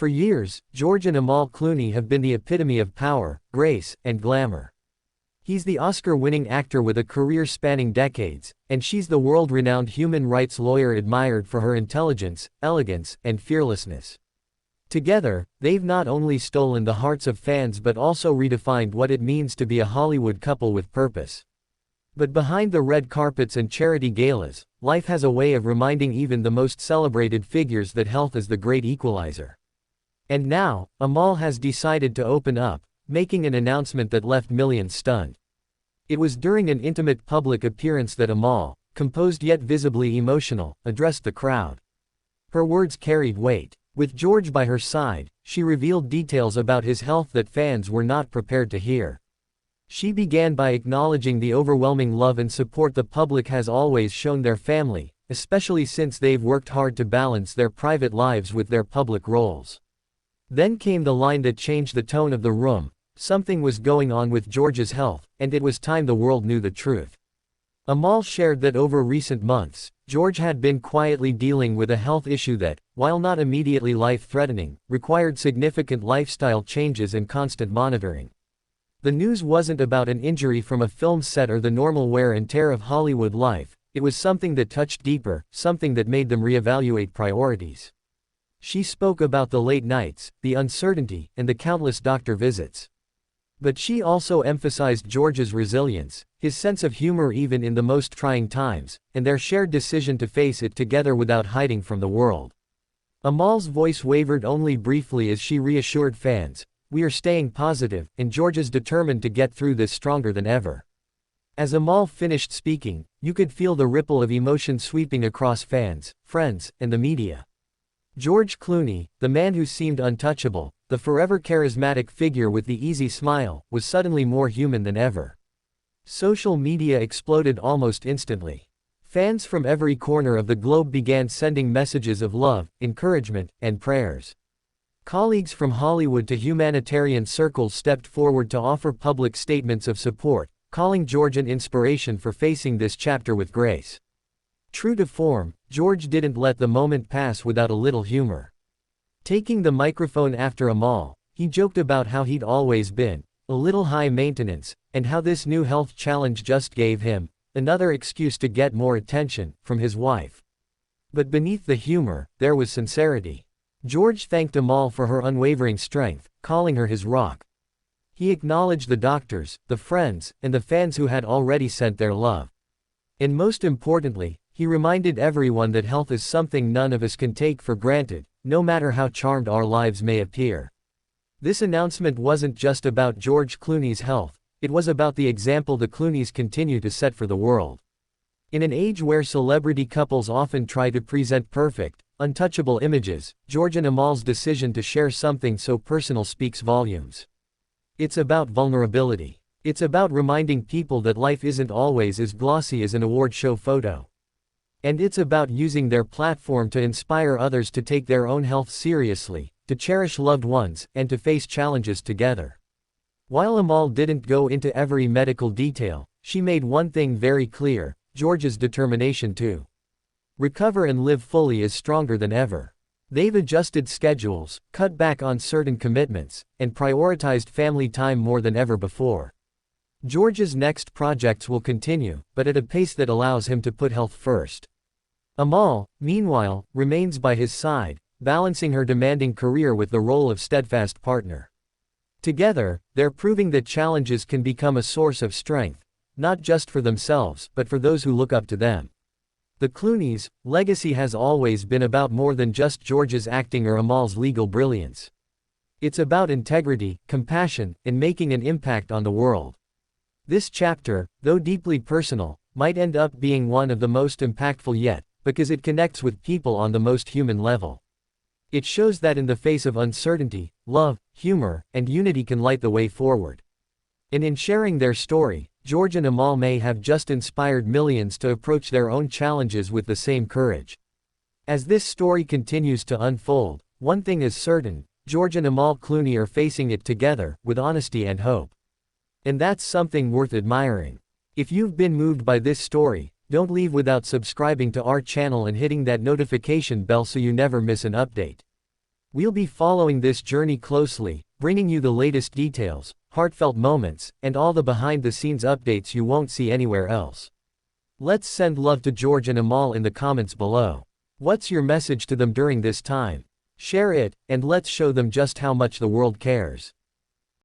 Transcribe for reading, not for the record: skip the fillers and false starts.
For years, George and Amal Clooney have been the epitome of power, grace, and glamour. He's the Oscar-winning actor with a career spanning decades, and she's the world-renowned human rights lawyer admired for her intelligence, elegance, and fearlessness. Together, they've not only stolen the hearts of fans but also redefined what it means to be a Hollywood couple with purpose. But behind the red carpets and charity galas, life has a way of reminding even the most celebrated figures that health is the great equalizer. And now, Amal has decided to open up, making an announcement that left millions stunned. It was during an intimate public appearance that Amal, composed yet visibly emotional, addressed the crowd. Her words carried weight. With George by her side, she revealed details about his health that fans were not prepared to hear. She began by acknowledging the overwhelming love and support the public has always shown their family, especially since they've worked hard to balance their private lives with their public roles. Then came the line that changed the tone of the room: something was going on with George's health, and it was time the world knew the truth. Amal shared that over recent months, George had been quietly dealing with a health issue that, while not immediately life-threatening, required significant lifestyle changes and constant monitoring. The news wasn't about an injury from a film set or the normal wear and tear of Hollywood life, it was something that touched deeper, something that made them reevaluate priorities. She spoke about the late nights, the uncertainty, and the countless doctor visits. But she also emphasized George's resilience, his sense of humor even in the most trying times, and their shared decision to face it together without hiding from the world. Amal's voice wavered only briefly as she reassured fans, "We are staying positive, and George is determined to get through this stronger than ever." As Amal finished speaking, you could feel the ripple of emotion sweeping across fans, friends, and the media. George Clooney, the man who seemed untouchable, the forever charismatic figure with the easy smile, was suddenly more human than ever. Social media exploded almost instantly. Fans from every corner of the globe began sending messages of love, encouragement, and prayers. Colleagues from Hollywood to humanitarian circles stepped forward to offer public statements of support, calling George an inspiration for facing this chapter with grace. True to form, George didn't let the moment pass without a little humor. Taking the microphone after Amal, he joked about how he'd always been a little high maintenance, and how this new health challenge just gave him another excuse to get more attention from his wife. But beneath the humor, there was sincerity. George thanked Amal for her unwavering strength, calling her his rock. He acknowledged the doctors, the friends, and the fans who had already sent their love. And most importantly, he reminded everyone that health is something none of us can take for granted, no matter how charmed our lives may appear. This announcement wasn't just about George Clooney's health, it was about the example the Clooneys continue to set for the world. In an age where celebrity couples often try to present perfect, untouchable images, George and Amal's decision to share something so personal speaks volumes. It's about vulnerability. It's about reminding people that life isn't always as glossy as an award show photo. And it's about using their platform to inspire others to take their own health seriously, to cherish loved ones, and to face challenges together. While Amal didn't go into every medical detail, she made one thing very clear: George's determination to recover and live fully is stronger than ever. They've adjusted schedules, cut back on certain commitments, and prioritized family time more than ever before. George's next projects will continue, but at a pace that allows him to put health first. Amal, meanwhile, remains by his side, balancing her demanding career with the role of steadfast partner. Together, they're proving that challenges can become a source of strength, not just for themselves, but for those who look up to them. The Clooneys' legacy has always been about more than just George's acting or Amal's legal brilliance. It's about integrity, compassion, and making an impact on the world. This chapter, though deeply personal, might end up being one of the most impactful yet, because it connects with people on the most human level. It shows that in the face of uncertainty, love, humor, and unity can light the way forward. And in sharing their story, George and Amal may have just inspired millions to approach their own challenges with the same courage. As this story continues to unfold, one thing is certain: George and Amal Clooney are facing it together, with honesty and hope. And that's something worth admiring. If you've been moved by this story, don't leave without subscribing to our channel and hitting that notification bell so you never miss an update. We'll be following this journey closely, bringing you the latest details, heartfelt moments, and all the behind-the-scenes updates you won't see anywhere else. Let's send love to George and Amal in the comments below. What's your message to them during this time? Share it, and let's show them just how much the world cares.